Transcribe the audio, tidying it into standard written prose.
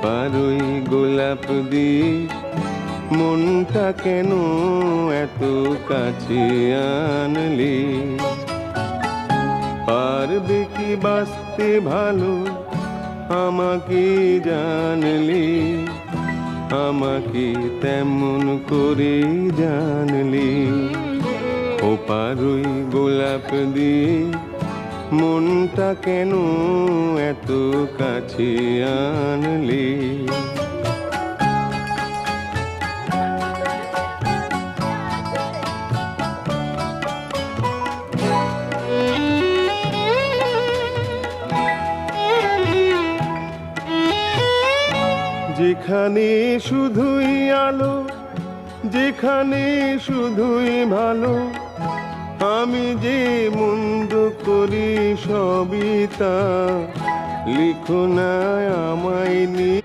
পারুই গোলাপ দিয়ে মনটা কেন এত কাছে আনলি? পারবে কি বাঁচতে ভালো আমাকে জানলি? আমাকে তেমন করে জানলি? ও পারুই গোলাপ দিয়ে মনটা কেন এত কাছে আনলি? যেখানে শুধুই আলো, যেখানে শুধুই ভালো, আমি যে মন্দ করি সবই তা লিখো না আমায় নিয়ে।